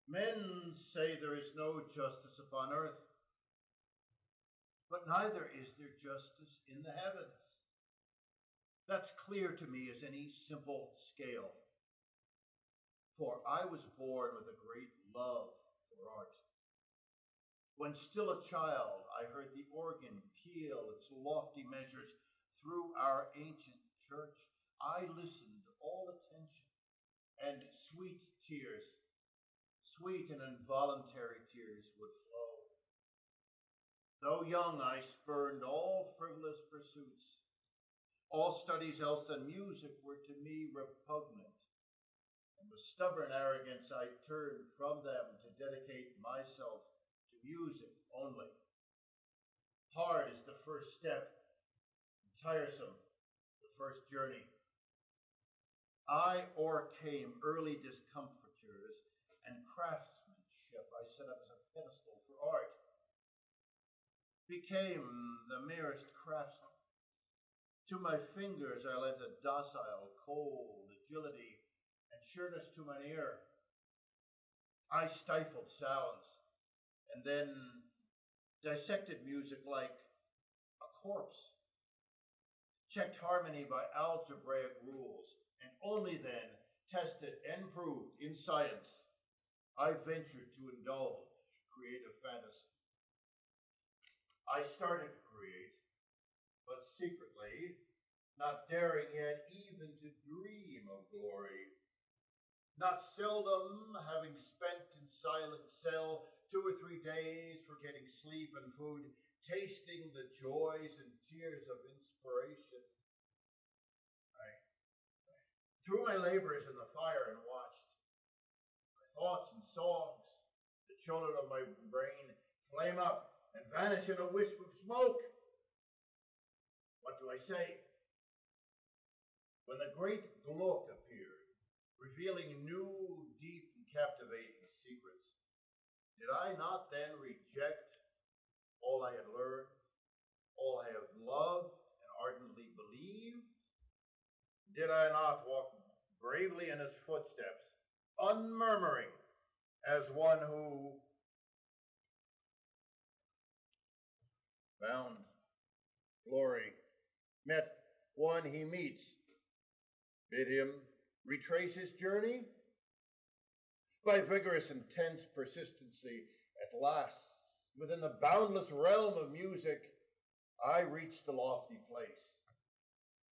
Men say there is no justice upon earth, but neither is there justice in the heavens. That's clear to me as any simple scale. For I was born with a great love for art. When still a child, I heard the organ peal its lofty measures through our ancient church. I listened all attention, and sweet tears, sweet and involuntary tears would flow. Though young, I spurned all frivolous pursuits. All studies else than music were to me repugnant, and with stubborn arrogance I turned from them to dedicate myself to music only. Hard is the first step, and tiresome the first journey. I o'ercame early discomfitures, and craftsmanship I set up as a pedestal for art, became the merest craftsman. To my fingers I lent a docile, cold agility and sureness to mine ear. I stifled sounds, and then dissected music like a corpse, checked harmony by algebraic rules, and only then tested and proved in science I ventured to indulge creative fantasy. I started to create, but secretly, not daring yet even to dream of glory. Not seldom, having spent in silent cell 2 or 3 days, forgetting sleep and food, tasting the joys and tears of inspiration, I threw my labors in the fire and watched my thoughts and songs, the children of my brain, flame up and vanish in a wisp of smoke. What do I say? When the great Gluck appeared, revealing new, deep, and captivating secrets, did I not then reject all I had learned, all I have loved and ardently believed? Did I not walk bravely in his footsteps, unmurmuring, as one who found glory, met one he meets, bid him retrace his journey? By vigorous, intense persistency, at last, within the boundless realm of music, I reached the lofty place.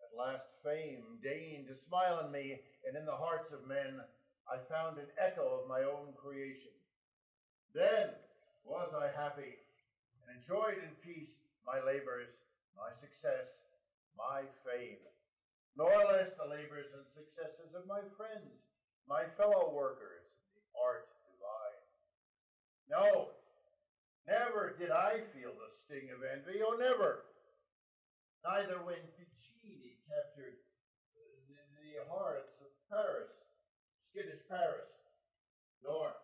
At last fame deigned to smile on me, and in the hearts of men I found an echo of my own creation. Then was I happy, and enjoyed in peace my labors, my success, my fame, nor less the labors and successes of my friends, my fellow workers in the art divine. No, never did I feel the sting of envy, oh, never. Neither when Piccini captured the hearts of Paris, skittish Paris, nor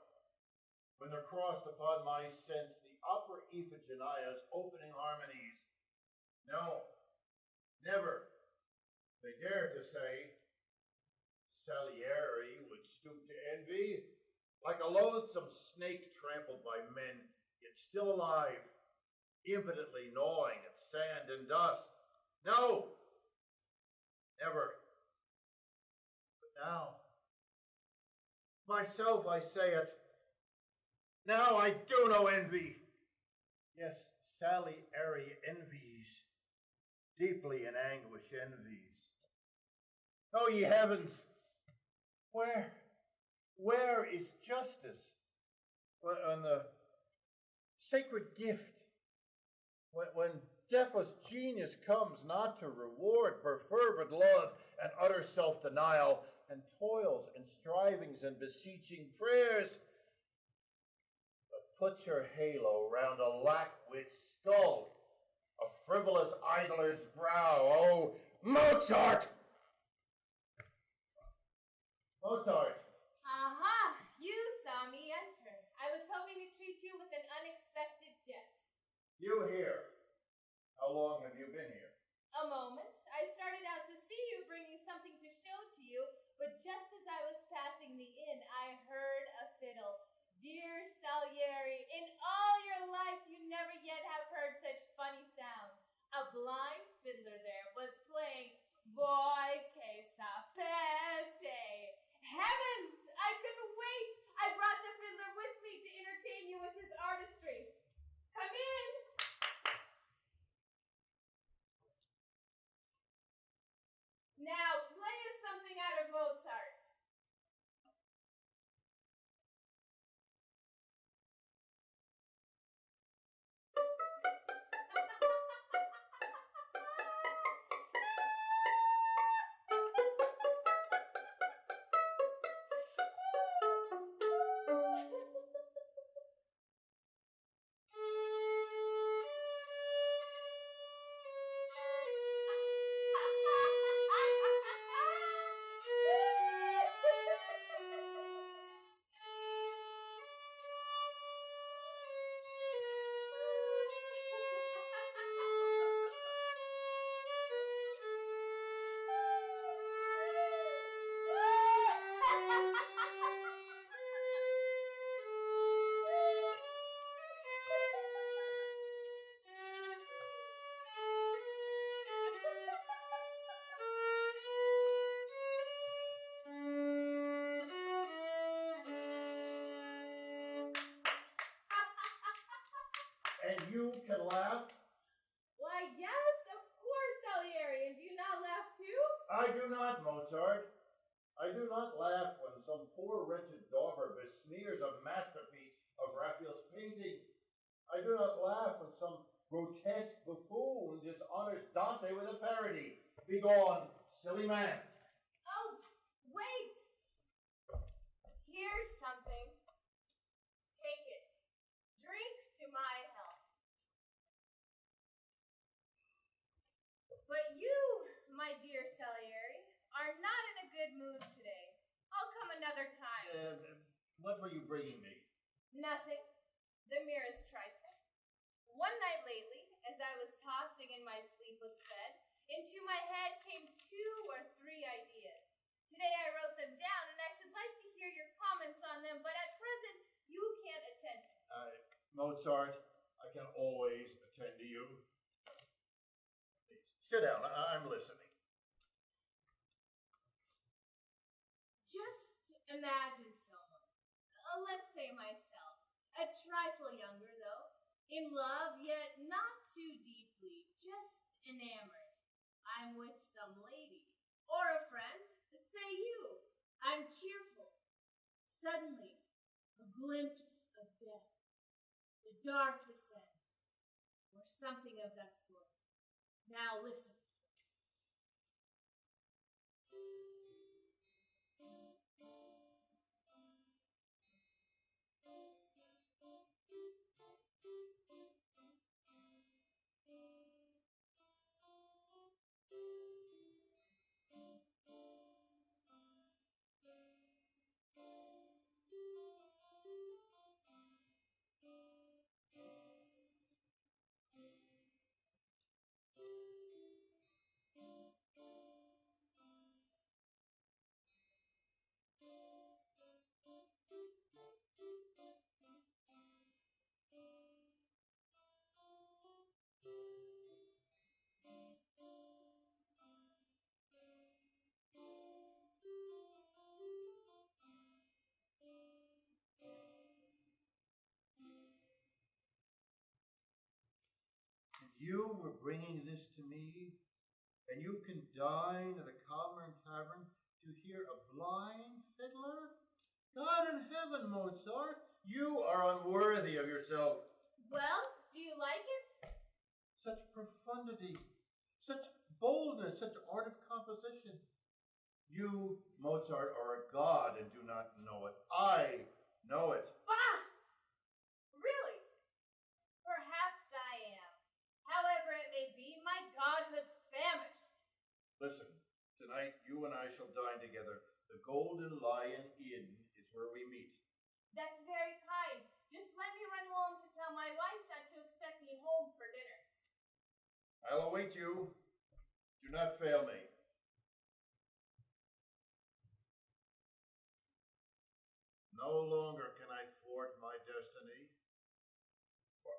when there crossed upon my sense the opera Iphigenia's opening harmonies. No, never. They dare to say Salieri would stoop to envy, like a loathsome snake trampled by men, yet still alive, impotently gnawing at sand and dust. No, never. But now, myself I say it, now I do no envy. Yes, Salieri envies, deeply in anguish envies. Oh, ye heavens, where is justice on the sacred gift? When deathless genius comes not to reward perfervid love and utter self-denial, and toils and strivings and beseeching prayers, but puts her halo round a lack-wit's skull, a frivolous idler's brow. Oh, Mozart! Mozart! Aha! You saw me enter. I was hoping to treat you with an unexpected jest. You here? How long have you been here? A moment. I started out to see you, bringing something to show to you, but just as I was passing the inn, I heard a fiddle. Dear Salieri, in all your life you never yet have heard such funny sounds. A blind fiddler there was playing Voi che sapete. Heavens! I couldn't wait! I brought the fiddler with me to entertain you with his artistry. Come in! Now, play us something out of Mozart. And you can laugh? Why, yes, of course, Salieri. And do you not laugh too? I do not, Mozart. I do not laugh when some poor wretched dauber besmears a masterpiece of Raphael's painting. I do not laugh when some grotesque buffoon dishonors Dante with a parody. Begone, silly man. Oh, wait. Here's something. Take it. Drink to my health. But you, my dear Salieri, are not in a good mood today. I'll come another time. What were you bringing me? Nothing. The merest trifle. One night lately, as I was tossing in my sleepless bed, into my head came 2 or 3 ideas. Today I wrote them down, and I should like to hear your comments on them, but at present you can't attend to me. Mozart, I can always attend to you. Please, sit down. I'm listening. Just imagine someone, let's say myself, a trifle younger though, in love yet not too deeply, just enamored. I'm with some lady, or a friend, say you. I'm cheerful. Suddenly, a glimpse of death. The dark descends, or something of that sort. Now listen. You were bringing this to me, and you can dine at the Commoner Tavern to hear a blind fiddler? God in heaven, Mozart, you are unworthy of yourself. Well, do you like it? Such profundity, such boldness, such art of composition. You, Mozart, are a god and do not know it. I know it. Bah! Really? Perhaps I am. However it may be, my godhood's famished. Listen, tonight you and I shall dine together. The Golden Lion Inn is where we meet. That's very kind. Just let me run home to tell my wife not to expect me home for dinner. I'll await you. Do not fail me. No longer can I thwart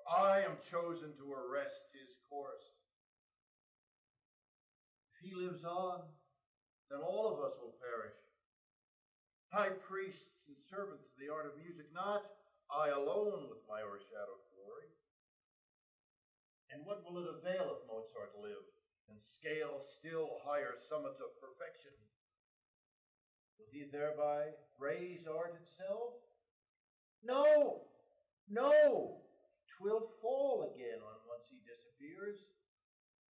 I am chosen to arrest his course. If he lives on, then all of us will perish. High priests and servants of the art of music, not I alone with my o'ershadowed glory. And what will it avail if Mozart live and scale still higher summits of perfection? Will he thereby raise art itself? No, no, 'twill fall again on once he disappears.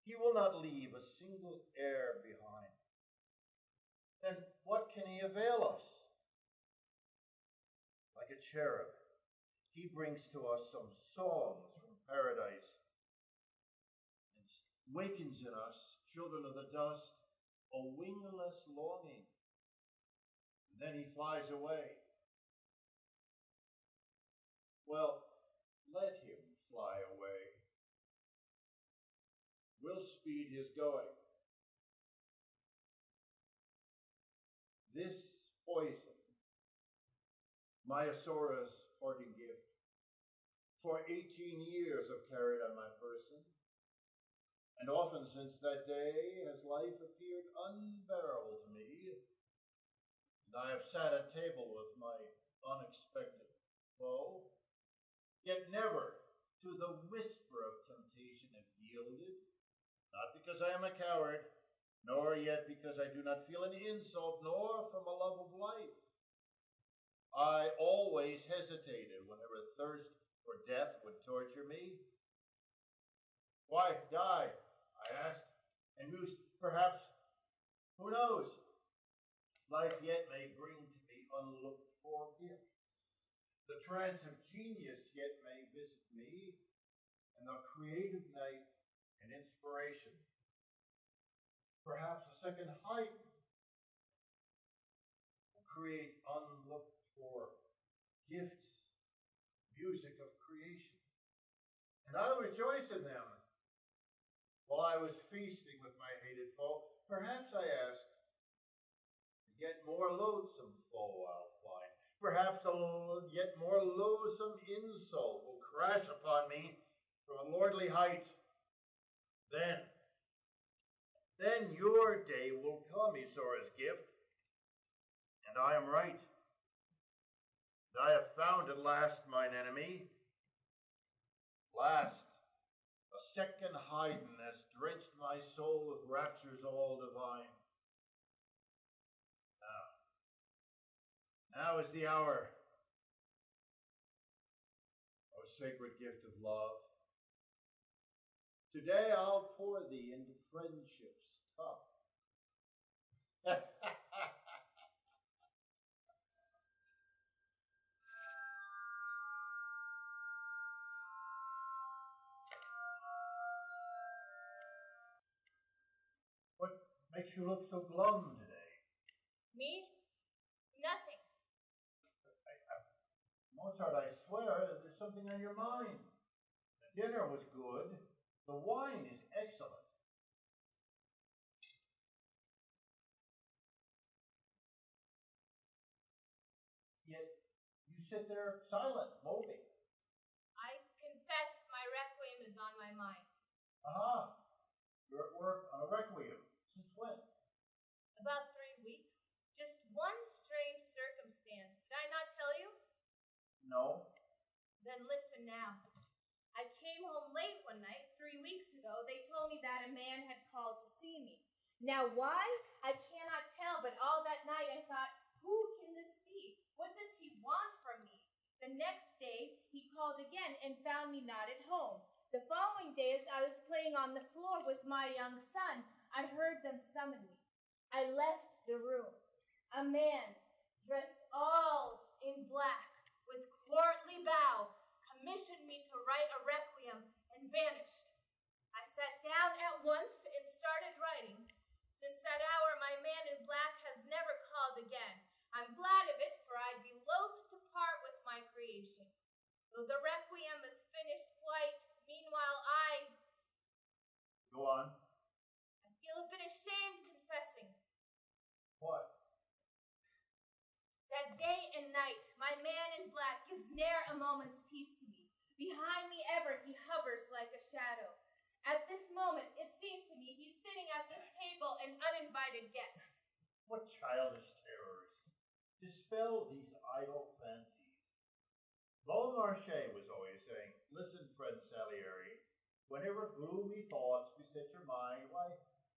He will not leave a single air behind. Then what can he avail us? Like a cherub, he brings to us some songs from paradise and wakens in us, children of the dust, a wingless longing. And then he flies away. Well, let him fly away. We'll speed his going. This poison, Myosora's parting gift, for 18 years I've carried on my person, and often since that day has life appeared unbearable to me, and I have sat at table with my unexpected foe, yet never to the whisper of temptation have yielded, not because I am a coward, nor yet because I do not feel an insult, nor from a love of life. I always hesitated whenever thirst for death would torture me. Why die, I asked, and mused, perhaps, who knows, life yet may bring to me unlooked for gifts. The trance of genius yet may visit me, and the creative night an inspiration. Perhaps a second height will create unlooked for gifts, music of creation. And I'll rejoice in them. While I was feasting with my hated foe, perhaps I asked, yet more loathsome foe I'll find. Perhaps a yet more loathsome insult will crash upon me from a lordly height. Then your day will come, Isora's gift, and I am right. And I have found at last mine enemy. Last, a second Haydn has drenched my soul with raptures all divine. Now is the hour, O sacred gift of love. Today I'll pour thee into friendship's cup. What makes you look so glum today? Me? Nothing. Mozart, I swear that there's something on your mind. The dinner was good. The wine is excellent. Yet you sit there silent, moping. I confess my requiem is on my mind. Aha! You're at work on a requiem. Since when? About 3 weeks. Just one strange circumstance. Did I not tell you? No. Then listen now. I came home late one night 3 weeks ago. They told me that a man had called to see me. Now why? I cannot tell, but all that night I thought, who can this be? What does he want from me? The next day he called again and found me not at home. The following day, as I was playing on the floor with my young son, I heard them summon me. I left the room. A man, dressed all in black, with courtly bow, commissioned me to write a requiem and vanished. I sat down at once and started writing. Since that hour, my man in black has never called again. I'm glad of it, for I'd be loath to part with my creation. Though the requiem is finished quite, meanwhile Go on. I feel a bit ashamed confessing. What? That day and night, my man in black gives ne'er a moment's peace to me. Behind me ever he hovers like a shadow. At this moment, it seems to me he's sitting at this table an uninvited guest. What childish terrors! Dispel these idle fancies. Beaumarchais was always saying, listen, friend Salieri, whenever gloomy thoughts beset your mind, why,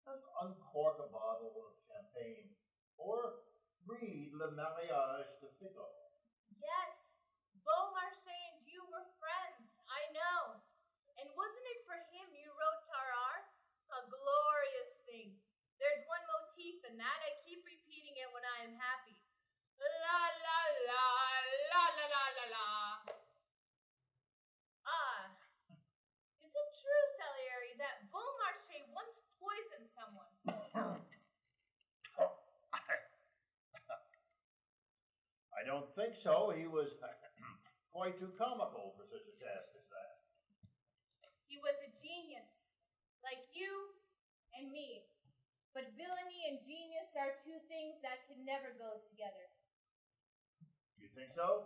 just uncork a bottle of champagne, or read Le Mariage de Figo. Yes, Beaumarchais and you were friends, I know. And wasn't it for him you wrote Tarare? A glorious thing. There's one motif in that. I keep repeating it when I am happy. La la la, la la la la la. Ah, is it true, Salieri, that Beaumarchais once poisoned someone? I don't think so. He was quite too comical for such a task as that. He was a genius, like you and me. But villainy and genius are two things that can never go together. You think so?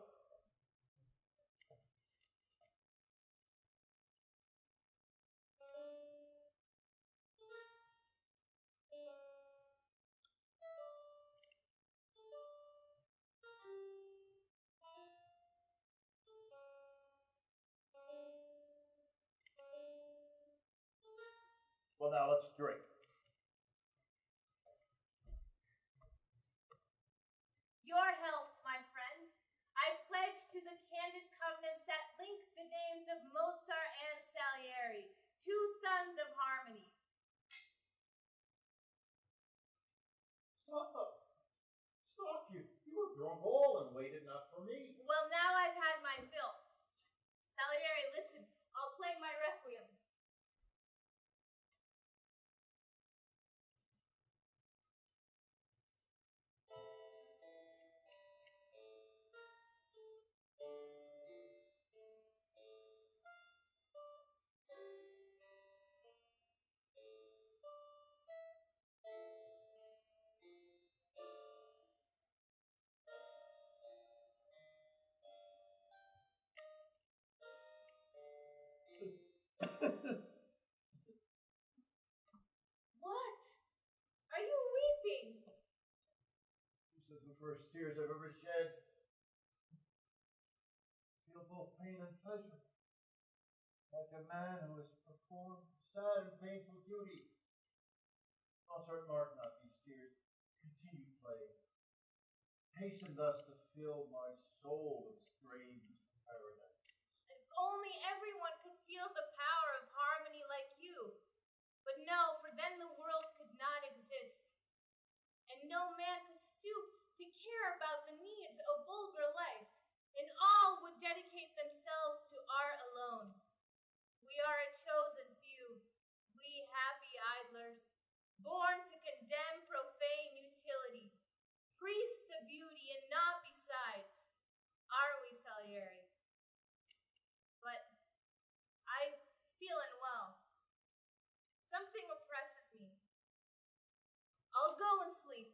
Well, now let's drink. Your health, my friend. I pledge to the candid covenants that link the names of Mozart and Salieri, two sons of harmony. Stop you. You were drunk all and waited not for me. Well, now I've had my fill. Salieri, listen. I'll play my requiem. What? Are you weeping? These are the first tears I've ever shed. I feel both pain and pleasure, like a man who has performed a sad and painful duty. Mozart, mark not these tears. Continue playing. Hasten thus to fill my soul with strains from paradise. If only everyone could feel the power of harmony like you. But no, for then the world could not exist. And no man could stoop to care about the needs of vulgar life. And all would dedicate themselves to art alone. We are a chosen few, we happy idlers, born to condemn profane utility, priests of beauty and not besides. Are we, Salieri? But I feel unwell. Something oppresses me. I'll go and sleep.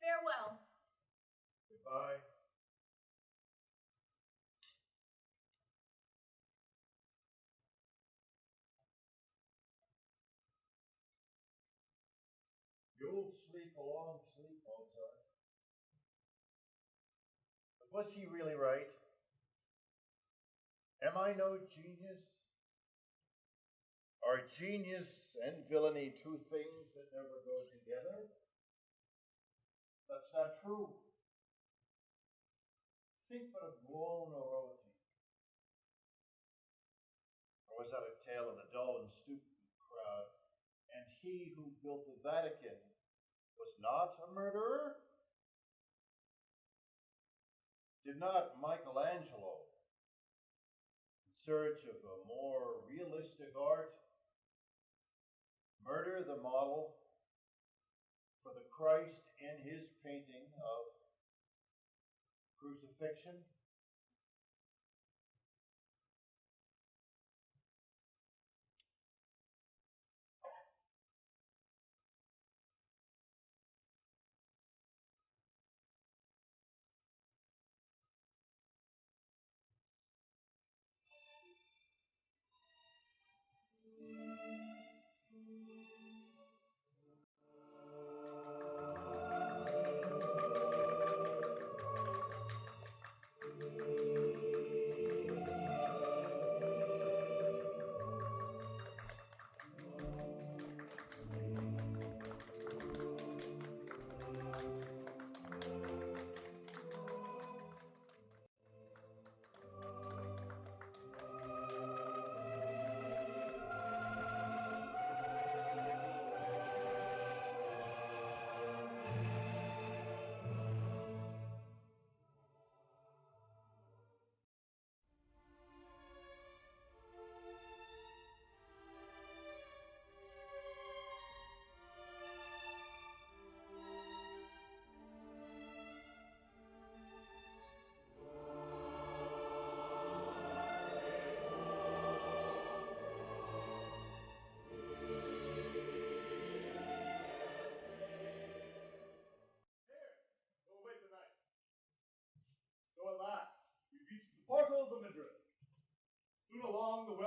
Farewell. Goodbye. You'll sleep a long sleep, Mozart. But was he really right? Am I no genius? Are genius and villainy two things that never go together? That's not true. Think but of Buon Oroti. Or was that a tale of the dull and stupid crowd? And he who built the Vatican was not a murderer? Did not Michelangelo, in search of a more realistic art, murder the model for the Christ in his painting of crucifixion?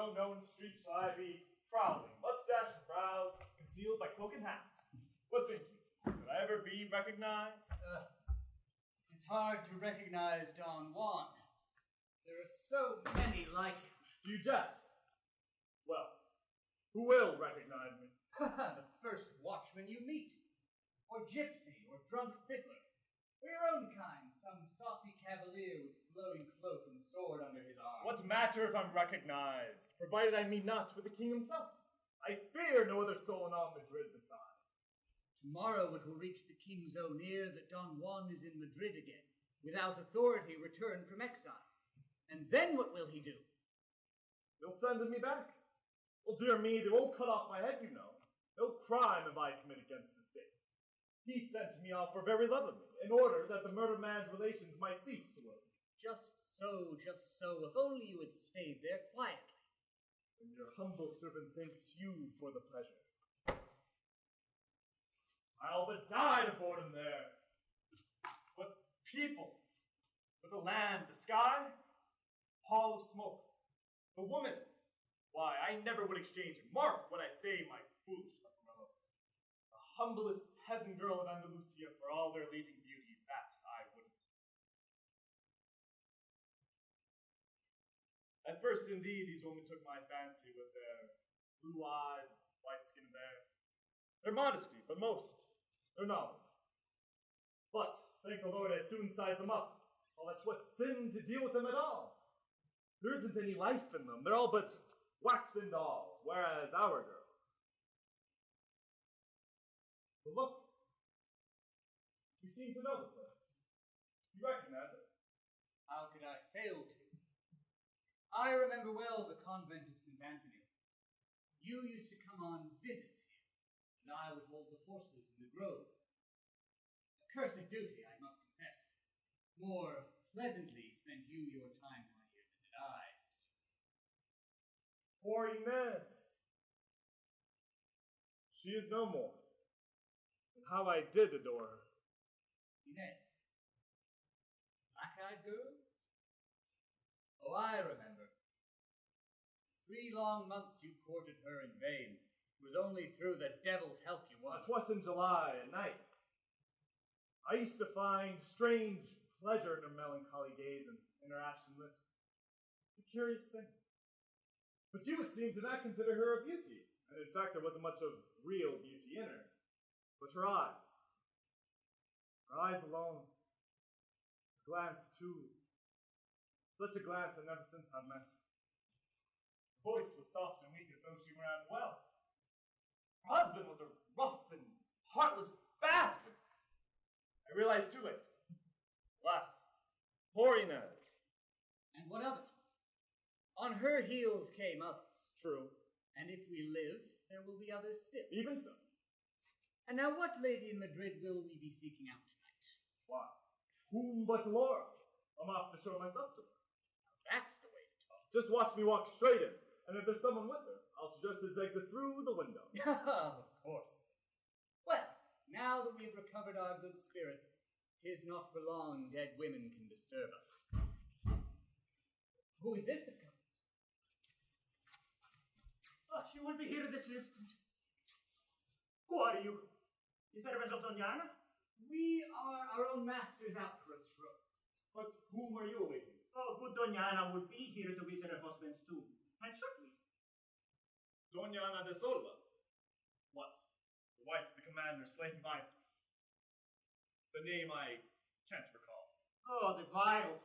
unknown streets shall I be prowling, mustache and brows concealed by cloak and hat. What think you? Could I ever be recognized? It's hard to recognize Don Juan. There are so many like him. Do you jest? Well, who will recognize me? The first watchman you meet. Or gypsy, or drunk fiddler. Or your own kind, some saucy cavalier with flowing cloak and sword under his arm. What's matter if I'm recognized, provided I meet not with the king himself? I fear no other soul in all Madrid beside. Tomorrow it will reach the king's own ear that Don Juan is in Madrid again, without authority returned from exile. And then what will he do? They'll send me back. Well, dear me, they won't cut off my head, you know. No crime have I committed against the state. He sent me off for very love of me, in order that the murdered man's relations might cease to work. Just so. If only you had stayed there quietly. And your humble servant thanks you for the pleasure. I'll but die to boredom there. What people? What the land, the sky? Pall of smoke. The woman. Why, I never would exchange it. Mark what I say, my foolish Leporello. The humblest peasant girl of Andalusia for all their leading beauties, that I wouldn't. At first, indeed, these women took my fancy with their blue eyes and white skin of theirs. Their modesty, but most, their knowledge. But, thank the Lord, I'd soon size them up, all that 'twas sin to deal with them at all. There isn't any life in them. They're all but waxen dolls, whereas our girl. But look, you seem to know the place. You recognize it. How could I fail to? I remember well the convent of St. Anthony. You used to come on visits here, and I would hold the horses in the grove. A cursed duty, I must confess. More pleasantly spent you your time down here than did I. Poor Inez. She is no more. And how I did adore her. Inez. Black-eyed girl? Oh, I remember. 3 long months you courted her in vain. It was only through the devil's help you won. 'Twas in July at night. I used to find strange pleasure in her melancholy gaze and in her ashen lips. A curious thing. But you, it seemed, did not consider her a beauty, and in fact there wasn't much of real beauty in her. But her eyes. Her eyes alone. Her glance, too. Such a glance I never since have met. Her voice was soft and weak as though she were unwell. Her husband was a rough and heartless bastard. I realized too late. Alas, poor Inez. And what of it? On her heels came others. True. And if we live, there will be others still. Even so. And now what lady in Madrid will we be seeking out tonight? Why, whom but Laura? I'm off to show myself to her. That's the way to talk. Just watch me walk straight in, and if there's someone with her, I'll suggest his exit through the window. Of course. Well, now that we've recovered our good spirits, 'tis not for long dead women can disturb us. Who is this that comes? She will be here this instant. Who are you? The servants of Doña? We are our own masters out for a stroll. But whom are you awaiting? Oh, good Doña would be here to visit her husband's tomb. And shortly. Doña de Solva. What? The wife of the commander slain by... The name I can't recall. Oh, the vile,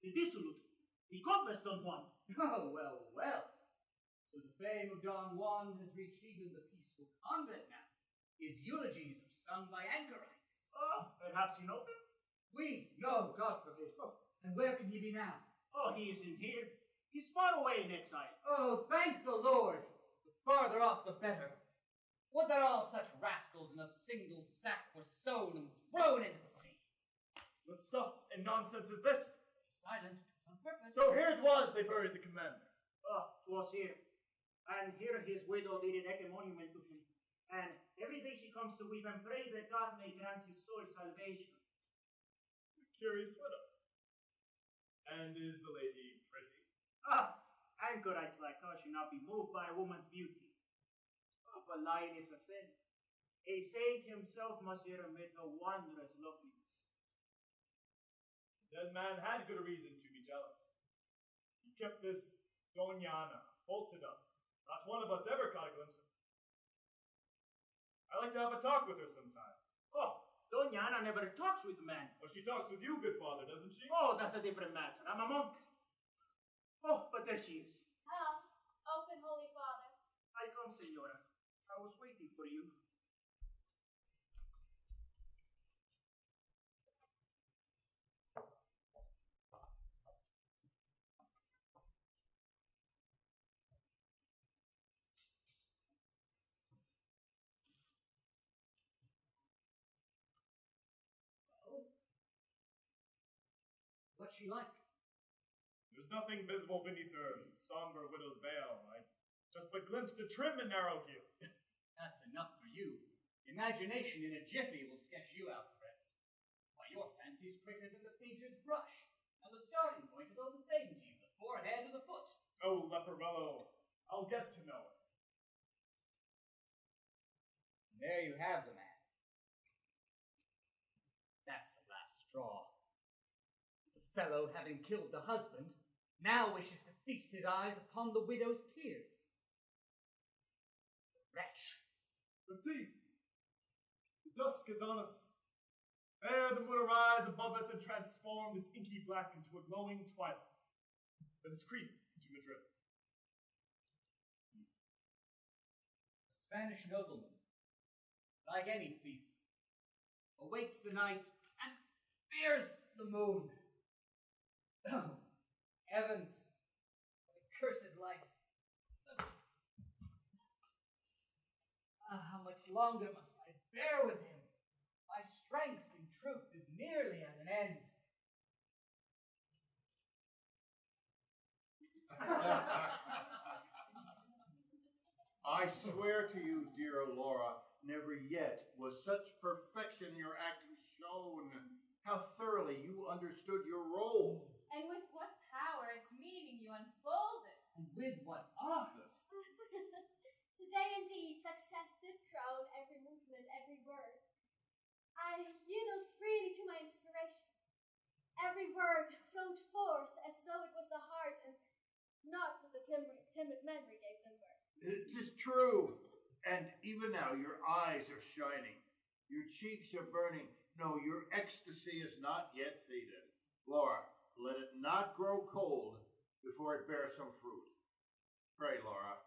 the dissolute, the godless Don Juan. Oh, well. So the fame of Don Juan has reached even the peaceful convent now. His eulogies are sung by anchorites. Oh, perhaps you know him? No, God forbid. Oh, and where can he be now? Oh, he isn't here. He's far away in exile. Oh, thank the Lord. The farther off, the better. Would that all such rascals in a single sack were sewn and thrown into the sea. What stuff and nonsense is this? Be silent, 'twas on purpose. So here it was they buried the commander. Oh, 'twas here. And here his widow did erect a monument to him. And every day she comes to weep and pray that God may grant his soul salvation. A curious widow. And is the lady pretty? Ah, Anchorites like us should not be moved by a woman's beauty. Oh, but lying is a sin. A saint himself must yet admit her wondrous loveliness. The dead man had good reason to be jealous. He kept this Doña bolted up. Not one of us ever caught a glimpse of her. I like to have a talk with her sometime. Oh, Doña never talks with men. Well, she talks with you, good father, doesn't she? Oh, that's a different matter. I'm a monk. Oh, but there she is. Open, Holy Father. I come, Senora. I was waiting for you. What's she like? There's nothing visible beneath her somber widow's veil. I just but glimpsed a trim and narrow hue. That's enough for you. Imagination in a jiffy will sketch you out the rest. Why, your fancy's quicker than the painter's brush, and the starting point is all the same to you, the forehead or the foot. Oh, Leporello, I'll get to know her. There you have the man. That's the last straw. The fellow, having killed the husband, now wishes to feast his eyes upon the widow's tears. Wretch! But see, the dusk is on us. Ere the moon arise above us and transform this inky black into a glowing twilight. Let us creep into Madrid. A Spanish nobleman, like any thief, awaits the night and fears the moon. Oh, heavens, what a cursed life. How much longer must I bear with him? My strength, in truth, is nearly at an end. I swear to you, dear Laura, never yet was such perfection in your acting shown. How thoroughly you understood your role. And with what power its meaning you unfolded. And with what art? Today, indeed, success did crown every movement, every word. I yielded freely to my inspiration. Every word flowed forth as though it was the heart and not the timid memory gave them birth. It is true. And even now your eyes are shining. Your cheeks are burning. No, your ecstasy is not yet faded. Laura, let it not grow cold before it bears some fruit. Pray, Laura,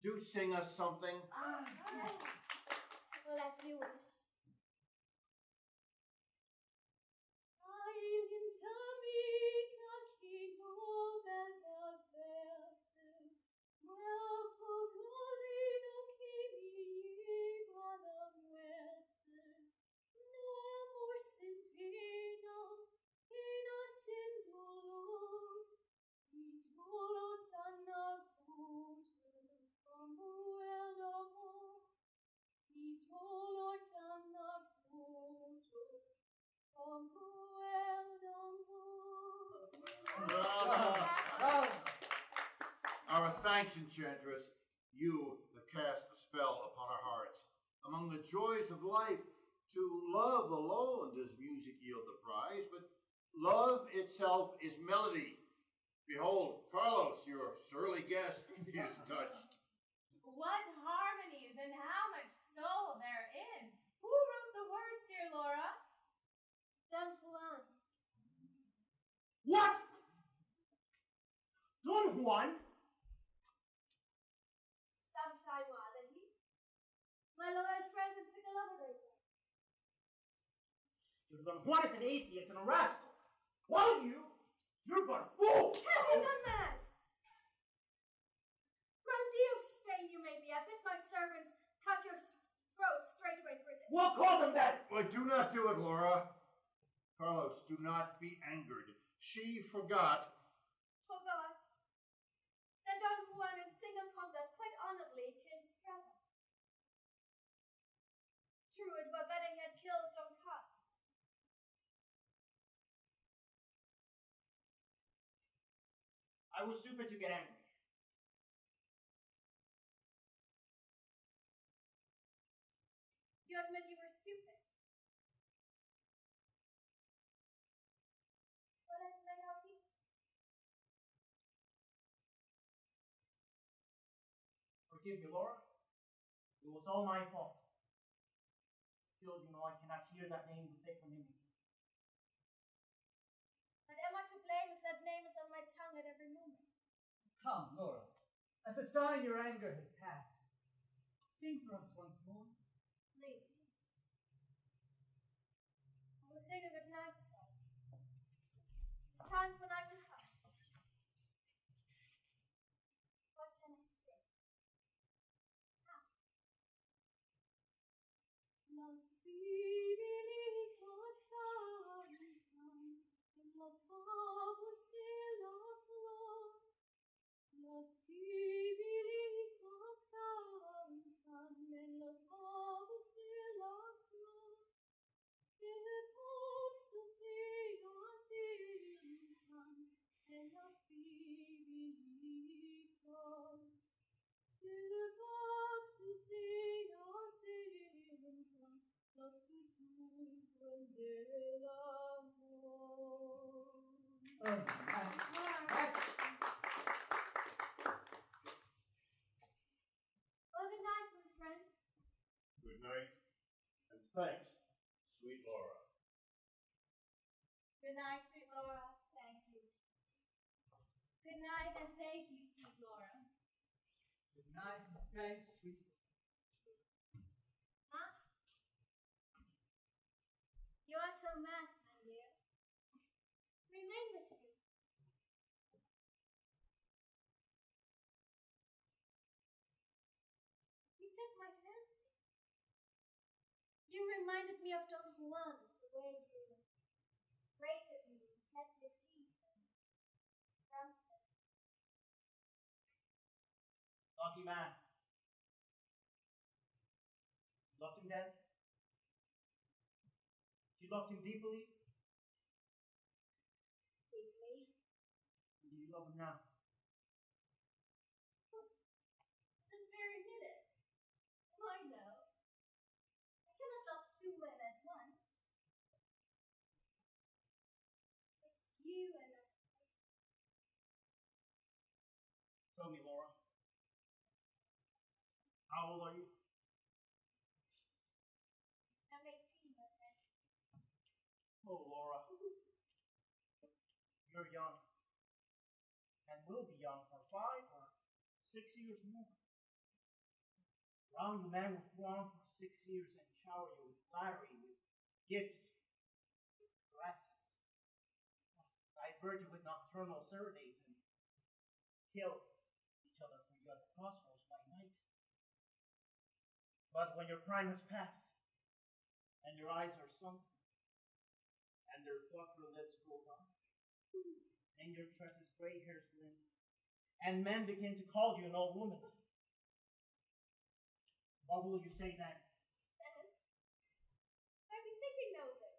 do sing us something. Well, as you wish. Our thanks, Enchantress. You have cast a spell upon our hearts. Among the joys of life, to love alone does music yield the prize, but love itself is melody. Behold, Carlos, your surly guest, is touched. What harmonies and how much soul therein. Who wrote the words, dear Laura? Don Juan. What? Don Juan? Some Taiwan, and he? My loyal friend and philosopher. Don Juan is an atheist and a rascal. While you're but a fool. Have you done that? Grandiose Spain you may be. I bid my servants cut your throat straight away for this. We'll call them that. Well, do not do it, Laura. Carlos, do not be angered. She forgot. Forgot. Then Don Juan in single combat quite honorably killed his brother. True, it were better he had killed Don Carlos. I was stupid to get angry. women you were stupid. But let's make our peace. Forgive me, Laura. It was all my fault. Still, I cannot hear that name with equanimity. And am I to blame if that name is on my tongue at every moment? Come, Laura. As a sign your anger has passed, sing for us once more. Please. I will sing a good night song. It's time for night to come. What shall I sing? Los vivili cantan, en los favos de la flor. Los vivili cantan, en los favos de la flor. El boxo siga silentan, en los vivilicos. El boxo siga silentan, los que sufren del amor. Oh, Well, good night, my friends. Good night, and thanks, sweet Laura. Good night, sweet Laura. Thank you. Good night, and thank you, sweet Laura. good night, thanks, sweet. Huh? You aren't so mad, my dear. Remain with me. You took my fancy. You reminded me of Don Juan, the way you rated me and set your teeth and Remple. Lucky man. You loved him then? You loved him deeply? Deeply. And do you love him now? This very minute. Why no? I cannot love two men at once. It's you and I. Tell me, Laura. How old are you? I'm 18, my friend. Oh, Laura. You're young. And will be young for 5 or 6 years more. Round you man will throng for 6 years and shower you with flattery, with gifts, with caresses. Divert you with nocturnal serenades and kill each other for you at the crossroads by night. But when your prime has passed, and your eyes are sunken, and their pucker lids grow dark, and your tresses gray hairs glint, and men begin to call you an old woman, what will you say then? I be thinking of this.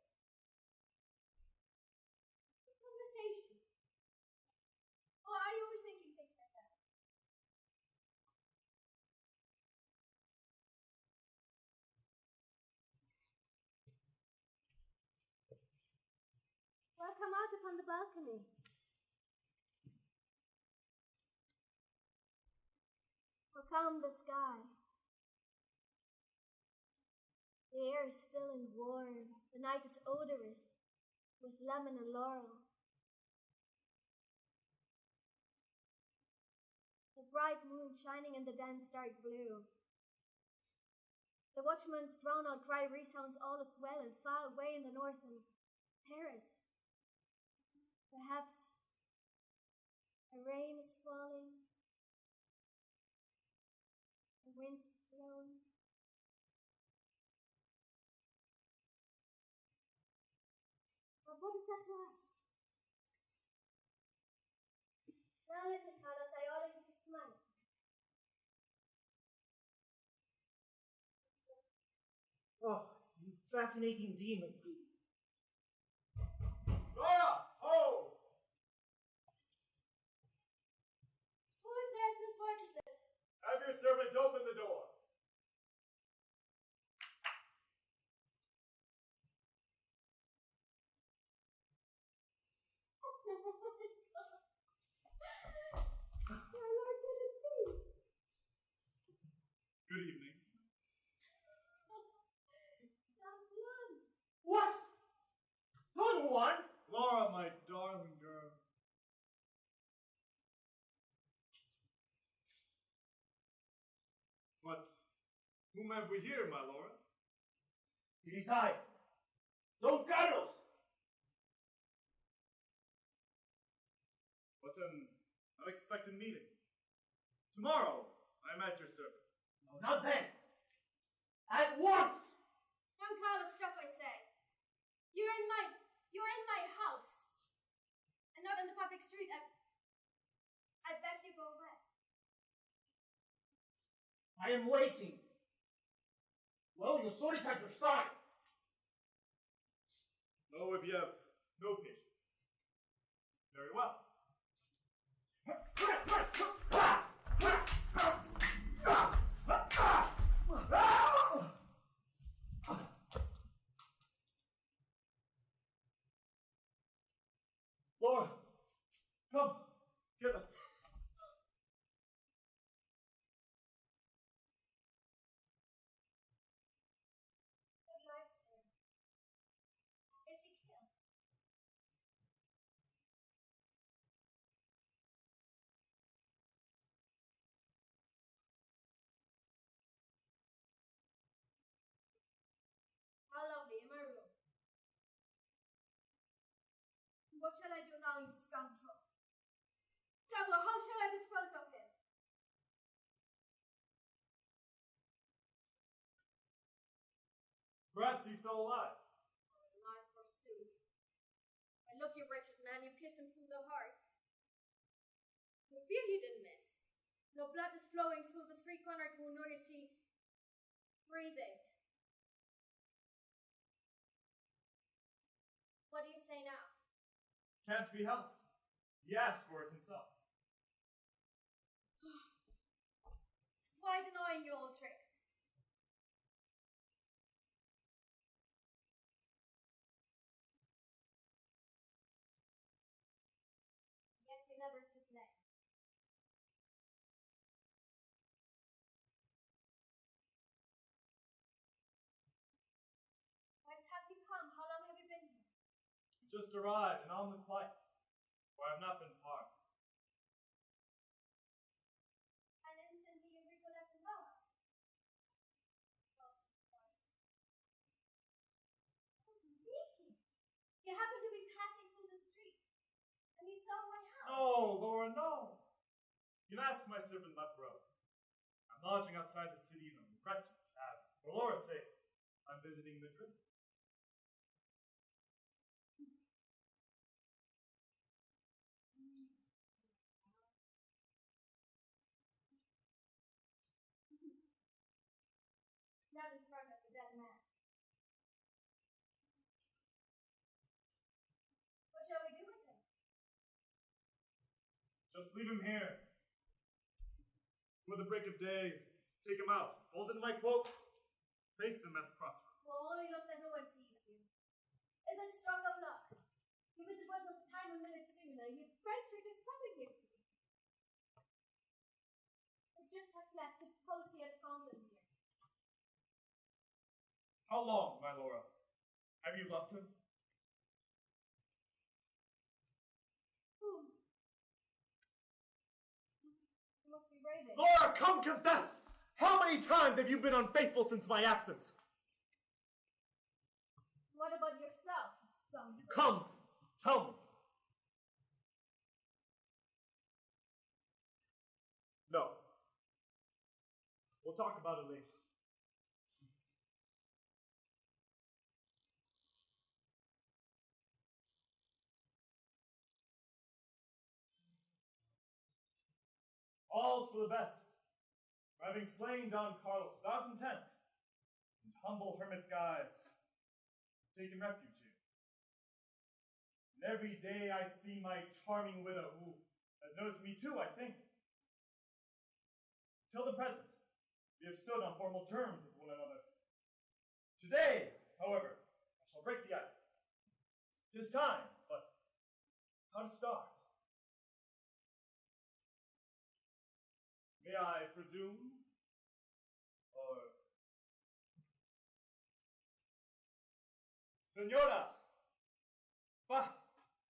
Conversation. Oh, I always thinking things like that. Well, come out upon the balcony. Or calm the sky. The air is still and warm. The night is odorous with lemon and laurel. The bright moon shining in the dense dark blue. The watchman's drawn-out cry resounds all is well and far away in the north in Paris. Perhaps a rain is falling, the wind is blowing. But what is that to us? Now listen, Carlos, I order you to smile. Oh, you fascinating demon. Laura! Oh! Who is this? Whose voice is this? Have your servant open the door. What? Good one! Laura, my darling girl. But whom have we here, my Laura? It is I, Don Carlos! What an unexpected meeting. Tomorrow, I am at your service. No, not then! At once! Don Carlos, stop, I say. You're in my house. And not in the public street. I beg you go away. I am waiting. Well, your sword is at your side. No, if you have no patience. Very well. Laura, come, get up. What lies there? Is he killed? How lovely, in my room. What shall I do now, you scoundrel? Double, how shall I dispose of him? Perhaps he's still alive. Alive, forsooth. Why, look, you wretched man, you pierced him through the heart. For fear you didn't miss. No blood is flowing through the three-cornered wound, nor is he breathing. What do you say now? Can't be helped. He asked for it himself. It's quite annoying, your old tricks. Yet you never took blame. Whence have you come? How long have you been here? Just arrived and on the quiet, for I have not been harmed. And instantly you recollect love. Oh, surprise. I don't believe you. You happened to be passing through the street, and you saw my house. No, Laura, no. You can ask my servant Leporello. I'm lodging outside the city in a wretched tavern. For Laura's sake, I'm visiting Madrid. Not in front of the dead man. What shall we do with him? Just leave him here. For the break of day, take him out, fold into my cloak, place him at the crossroads. Oh, you look that no one sees you. It's a stroke of luck. If it was of time a minute sooner, you'd venture to suffocate me. I just have left to suppose he had found him here. How long, my Laura? Have you loved him? Whom? You must be raving. Laura, come confess! How many times have you been unfaithful since my absence? What about yourself, you scoundrel? Come, tell me. No. We'll talk about it later. All's for the best. For having slain Don Carlos without intent, in humble hermit's guise, taken refuge here. And every day I see my charming widow, who has noticed me too, I think. Till the present, we have stood on formal terms with one another. Today, however, I shall break the ice. 'Tis time, but how to start? May I presume? Or Senora! Bah!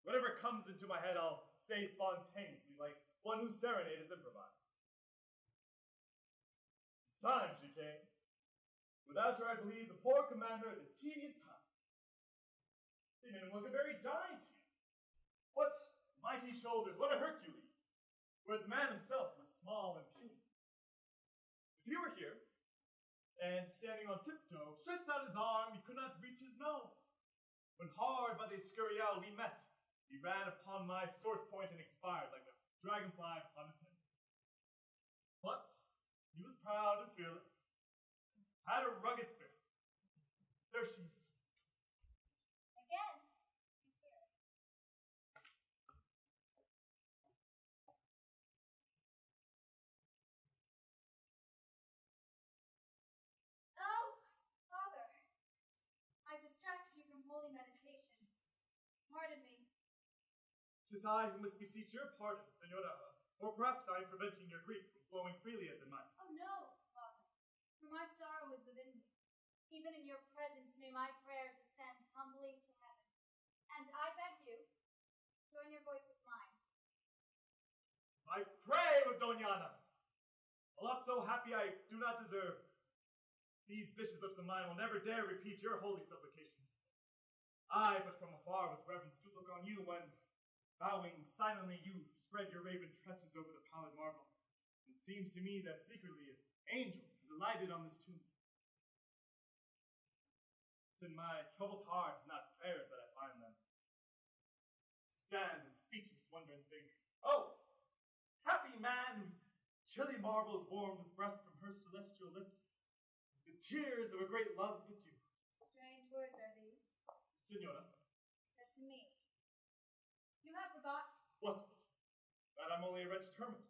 Whatever comes into my head, I'll say spontaneously, like one whose serenade is improvised. It's time she came. Without her, I believe the poor commander has a tedious time. They made him look a very giant here. What mighty shoulders, what a Hercules! Whereas the man himself was small and puny. If he were here, and standing on tiptoe, stretched out his arm, he could not reach his nose. When hard by the Escurial we met, he ran upon my sword point and expired like a dragonfly upon a pin. But he was proud and fearless, had a rugged spirit. There she is. Again, he's here. Oh, Father, I've distracted you from holy meditations. Pardon me. 'Tis I who must beseech your pardon, Senora, or perhaps I am preventing your grief from flowing freely as it might. Oh no, Father, for my sorrow is within me. Even in your presence may my prayers ascend humbly to heaven. And I beg you, join your voice with mine. I pray with Doña. A lot so happy I do not deserve. These vicious lips of mine will never dare repeat your holy supplications. I, but from afar with reverence, do look on you when, bowing silently, you spread your raven tresses over the pallid marble. It seems to me that secretly an angel has alighted on this tomb. Within my troubled heart is not prayers that I find them. Stand in speechless wonder and think, oh, happy man whose chilly marble is warmed with breath from her celestial lips, the tears of a great love but you. Strange words are these, Senora. said to me. You have forgot. What? That I'm only a wretched hermit,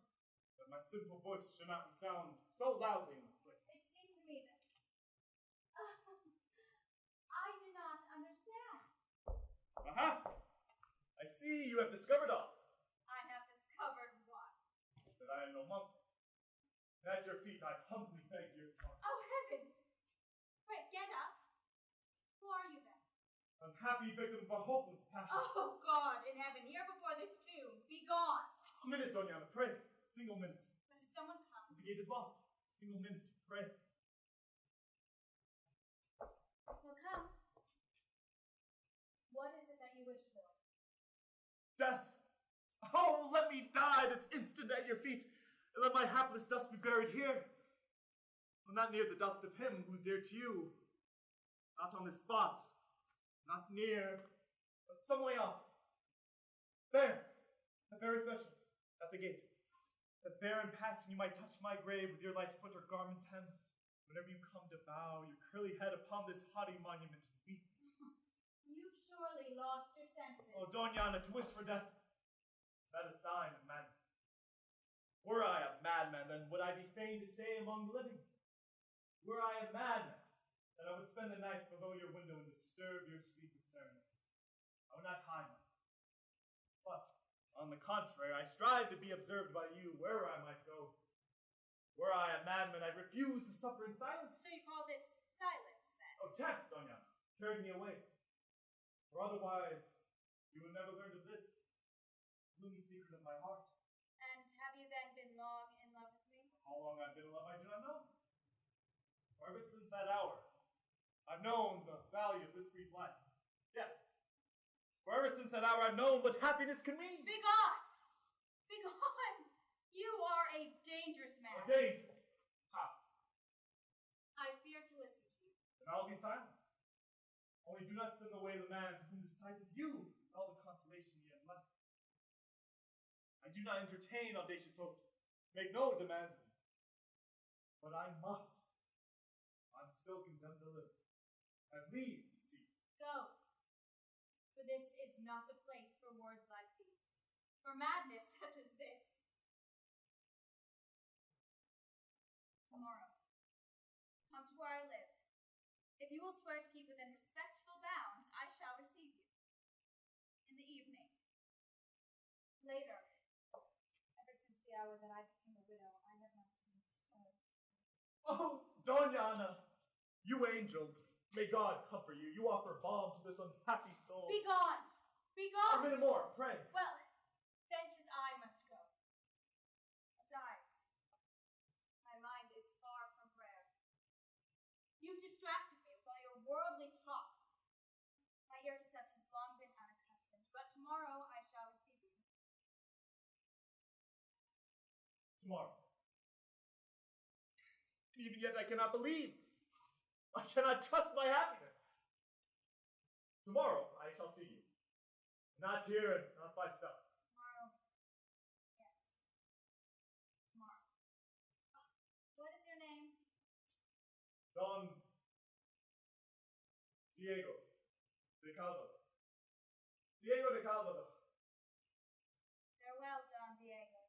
that my sinful voice shall not resound so loudly in this place. It seemed to me that I do not understand. Aha! I see you have discovered all. I have discovered what? That I am no monk. At your feet I humbly beg your pardon. Oh, heavens! Quick, get up. Who are you then? Unhappy victim of a hopeless passion. Oh, God in heaven, here before this tomb. Be gone. A minute, Doña, pray. Single minute. But if someone comes. The gate is locked. Single minute, pray. Well, come. What is it that you wish for? Death! Oh, let me die this instant at your feet, and let my hapless dust be buried here. But not near the dust of him who's dear to you. Not on this spot. Not near, but some way off. There, the very threshold, at the gate. That there in passing you might touch my grave with your light foot or garment's hem. Whenever you come to bow your curly head upon this haughty monument and weep. You've surely lost your senses. Oh, Doña, to wish for death, is that a sign of madness? Were I a madman, then would I be fain to stay among the living? Were I a madman, then I would spend the nights below your window and disturb your sleep with serenades. I would not hide myself. But, on the contrary, I strive to be observed by you wherever I might go. Were I a madman, I'd refuse to suffer in silence. So you call this silence, then? Oh, chance, Doña, carried me away. For otherwise, you would never learn of this gloomy secret of my heart. And have you then been long in love with me? How long I've been in love, I do not know. For ever since that hour, I've known the value of this brief life. Yes. For ever since that hour, I've known what happiness can mean. Begone! Begone! You are a dangerous man. Dangerous. How? I fear to listen to you. Then I'll be silent. Only do not send away the man to whom the sight of you is all the consolation he has left. I do not entertain audacious hopes, make no demands of me. But I must. I'm still condemned to live. I leave to see. Go. For this is not the place for words like these. For madness such as this. Tomorrow, come to where I live. If you will swear to keep within respectful bounds, I shall receive you. In the evening. Later. Ever since the hour that I became a widow, I have not seen so. Oh, Doña, you angel, May God comfort you. You offer balm to this unhappy soul. Be gone! Be A gone! minute more, pray. Well, then 'tis I must go. Besides, my mind is far from prayer. You've distracted me with all your worldly talk. My ear to such has long been unaccustomed, but tomorrow I shall receive you. Tomorrow. Even yet I cannot believe. I cannot trust my happiness. Tomorrow I shall see you. Not here and not by stealth. Tomorrow. Yes. Tomorrow. What is your name? Don Diego de Calvado. Diego de Calvado. Farewell, Don Diego.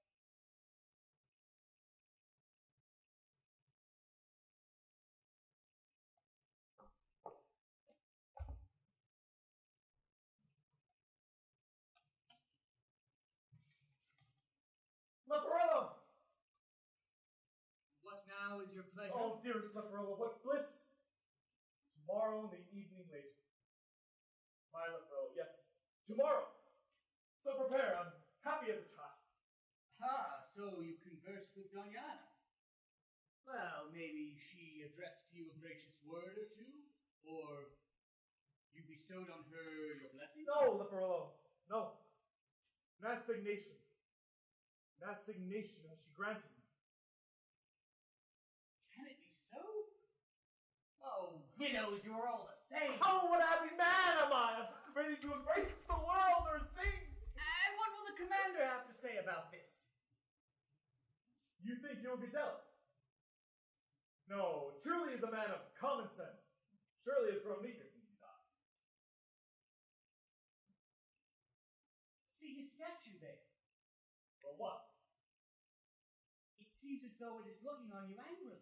Leporello! What now is your pleasure? Oh, dearest Leporello, what bliss! Tomorrow in the evening late. My Leporello, yes, tomorrow! So prepare, I'm happy as a child. Ah, so you conversed with Doña? Well, maybe she addressed to you a gracious word or two? Or you bestowed on her your blessing? No, Leporello, no. An assignation. An assignation has she granted me. Can it be so? Oh, widows, you are all the same. Oh, what a happy man am I! I'm ready to embrace the world or sing! And what will the commander have to say about this? You think you'll be jealous? No, truly is a man of common sense. Surely has grown weaker since he died. See his statue there. Well, what? It seems as though it is looking on you angrily.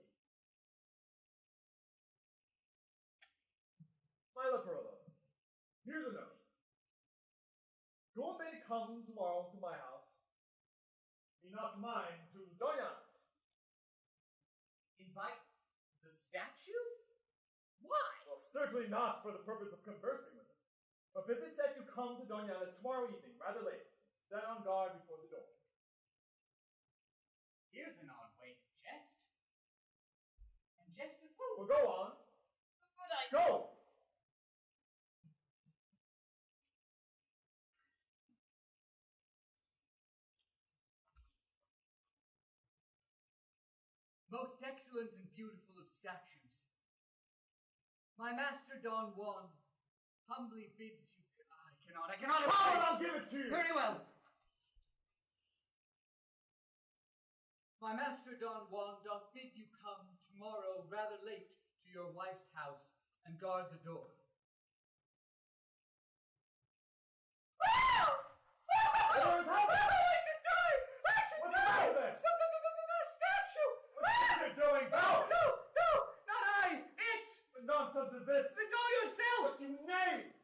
My Leporello, here's a note. Go and bid come tomorrow to my house. Me not to mine, to Doña. Invite the statue? Why? Well, certainly not for the purpose of conversing with her. But bid the statue come to Doña's tomorrow evening, rather late. Stand on guard before the door. Here's an odd way to jest. And jest with who? Well, go on. But I... Go! Most excellent and beautiful of statues. My master Don Juan humbly bids you... I cannot... Come on, I'll give it to you! Very well. My master Don Juan doth bid you come tomorrow rather late to your wife's house and guard the door. What is happening? I should die! I should What's the die! matter there? The statue! What is it doing? No, not I! It! What nonsense is this? Then go yourself! What you name?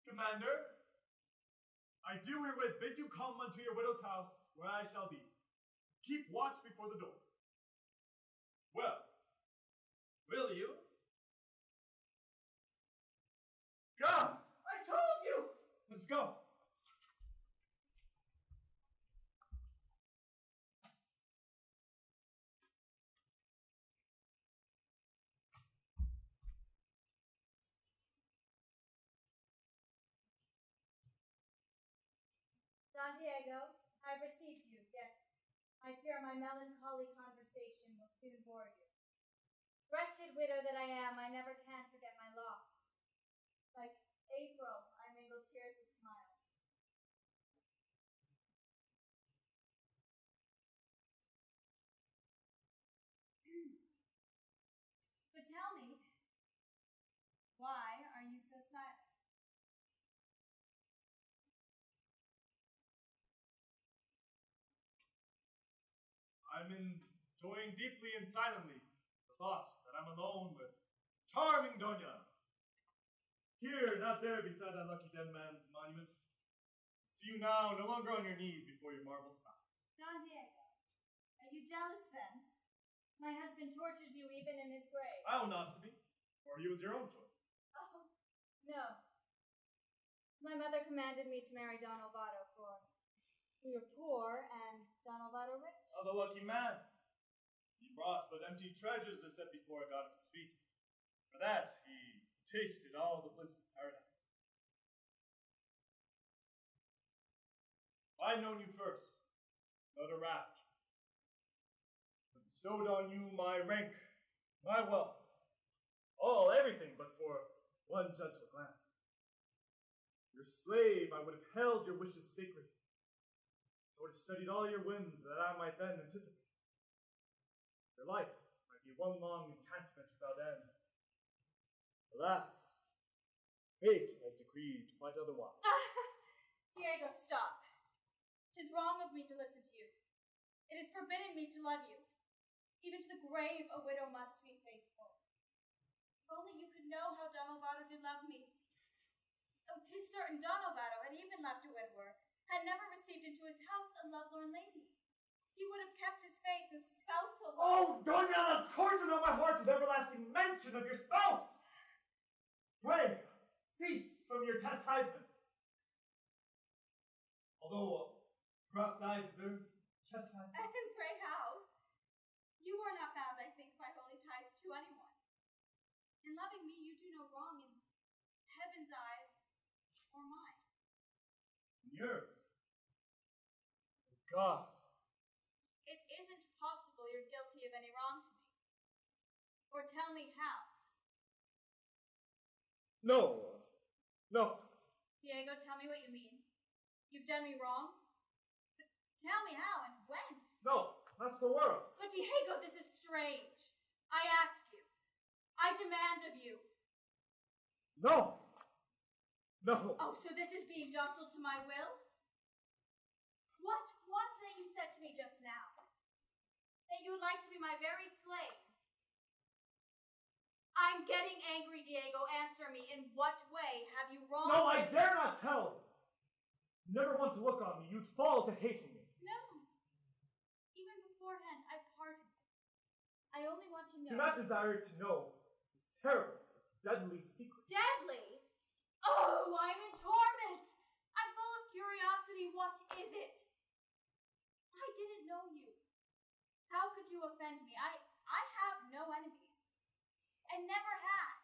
Commander, I do herewith bid you come unto your widow's house, where I shall be. Keep watch before the door. Well, will you? God! I told you! Let's go. Don Diego, I've received you, yet I fear my melancholy conversation will soon bore you. Wretched widow that I am, I never can forget my loss. Like April, I mingle tears with smiles. But tell me, why are you so silent? I'm enjoying deeply and silently the thought that I'm alone with charming Doña. Here, not there, beside that lucky dead man's monument. See you now, no longer on your knees before your marble spouse. Don Diego, are you jealous then? My husband tortures you even in his grave. I ought not to be, for he was your own choice. Oh, no. My mother commanded me to marry Don Alvaro, for we were poor and Don Alvaro rich. Oh, the lucky man. He brought but empty treasures to set before a goddess's feet. For that, he tasted all the bliss of paradise. If I'd known you first, not a rapt, but bestowed on you my rank, my wealth, everything but for one gentle glance. Your slave, I would have held your wishes sacred. I would have studied all your whims that I might then anticipate. Your life might be one long enchantment without end. Alas, fate has decreed quite otherwise. Diego, stop. 'Tis wrong of me to listen to you. It is forbidden me to love you. Even to the grave a widow must be faithful. If only you could know how Don Alvaro did love me. Oh, 'tis certain Don Alvaro had even left a widower, had never received into his house a lovelorn lady. He would have kept his faith with spousal love. Oh, Doña, torture not my heart with everlasting mention of your spouse! Pray, cease from your chastisement. Although, perhaps I deserve chastisement. And pray how? You are not bound, I think, by holy ties to anyone. In loving me, you do no wrong in heaven's eyes or mine. Yours. Oh, God. It isn't possible you're guilty of any wrong to me. Or tell me how. No. Diego, tell me what you mean. You've done me wrong? But tell me how and when. No, not for worlds. But Diego, this is strange. I ask you. I demand of you. No. Oh, so this is being docile to my will? What was that you said to me just now? That you would like to be my very slave? I'm getting angry, Diego. Answer me. In what way have you wronged No, me? I dare not tell. You never want to look on me. You'd fall to hating me. No. Even beforehand, I pardon you. I only want to know. Do not desire to know this terrible, this deadly secret. Deadly? Oh, I'm in torment. I'm full of curiosity. What is it? I didn't know you. How could you offend me? I have no enemies. And never had.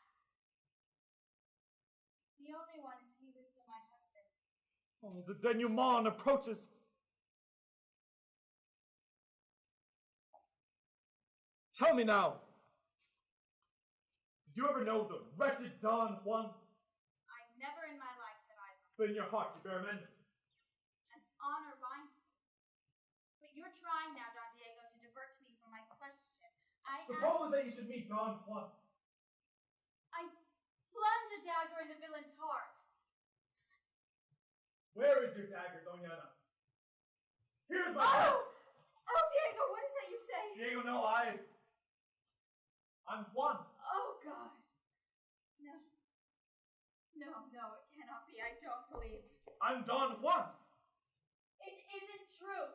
The only one is he who's my husband. Oh, the denouement approaches. Tell me now. Did you ever know the wretched Don Juan? I never in my life set eyes on him. But in your heart you bear amendment. As honor binds me. But you're trying now, Don Diego, to divert me from my question. Suppose that you should meet Don Juan. I plunge a dagger in the villain's heart. Where is your dagger, Doña? Here's my breast. Oh, Diego, what is that you say? Diego, no, I'm Juan. Oh, God. No, it cannot be. I don't believe. I'm Don Juan. It isn't true.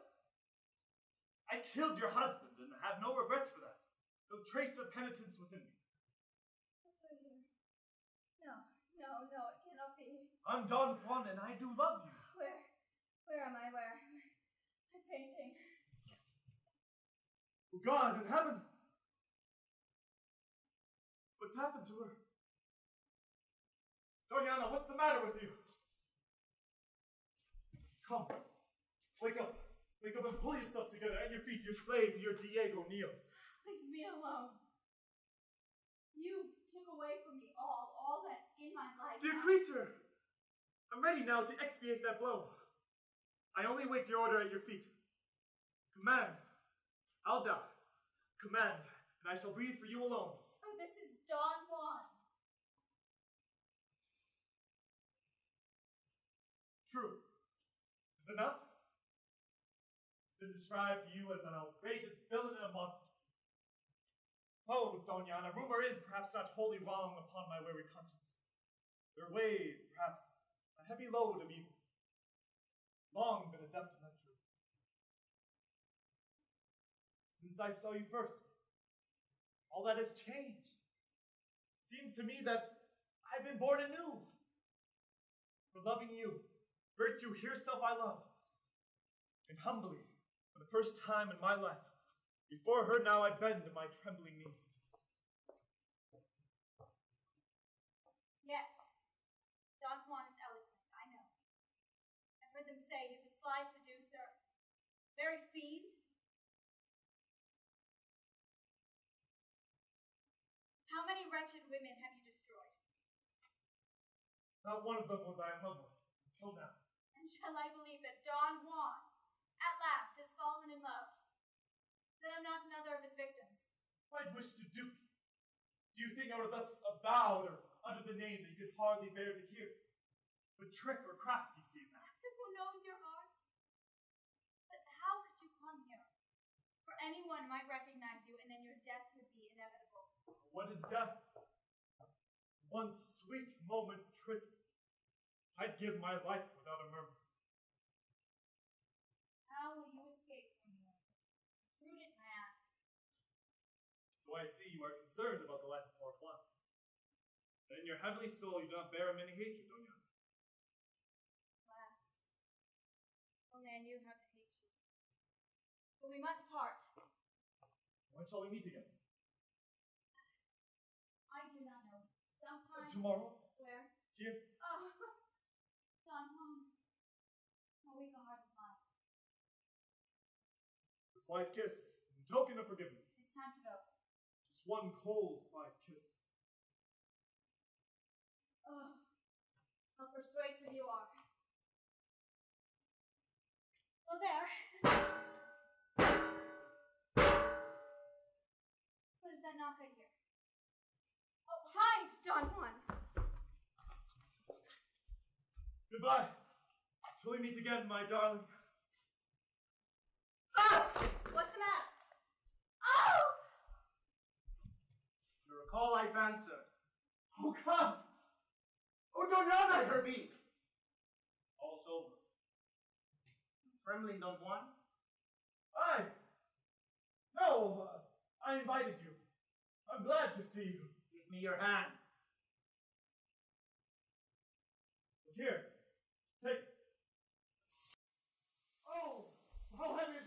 I killed your husband and have no regrets for that. No trace of penitence within me. What's right here? No, it cannot be. I'm Don Juan and I do love you. Where am I? Where? I'm fainting. Oh, God in heaven. What's happened to her? Doña, what's the matter with you? Come, wake up. Wake up and pull yourself together. At your feet, your slave, your Diego kneels. Leave me alone. You took away from me all that's in my life. Dear creature, I'm ready now to expiate that blow. I only wait your order at your feet. Command, I'll die. Command, and I shall breathe for you alone. So this is Don Juan. True. Is it not? It's been described to you as an outrageous villain and a monster. Oh, Doña, rumor is perhaps not wholly wrong upon my weary conscience. There weighs, perhaps, a heavy load of evil. Long been adept in that truth. since I saw you first. All that has changed. Seems to me that I've been born anew. For loving you, virtue herself I love. And humbly, for the first time in my life, before her now I bend to my trembling knees. Yes, Don Juan is eloquent, I know. I've heard them say he's a sly seducer, very fiend. How many wretched women have you destroyed? Not one of them was I in love with, until now. And shall I believe that Don Juan, at last, has fallen in love? That I'm not another of his victims? I'd wish to dupe you. Do you think I were thus avowed or under the name that you could hardly bear to hear? But trick or craft you see in that. Who knows your heart? But how could you come here? For anyone might recognize you, and then your death would be inevitable. What is death? One sweet moment's tryst. I'd give my life without a murmur. How will you escape from me? Prudent man. So I see you are concerned about the life of poor Juan. That in your heavenly soul you do not bear him any hatred, Doña. Alas, only I knew how to hate you. But we must part. When shall we meet again? I do not know. Sometime. Tomorrow? Where? Here? Oh, Don Juan. How weak a heart is mine. A quiet kiss, in token of forgiveness. It's time to go. Just one cold, quiet kiss. Oh, how persuasive you are. Well, there. What is that knock I hear? Oh, hide, Don Juan. Goodbye. Till we meet again, my darling. Ah! What's the matter? Oh! You recall I've answered. Oh, God! Oh, Doña, let her be. All's over. Trembling, Don Juan? No, I invited you. I'm glad to see you. Give me your hand. Here, take it. Oh, how heavy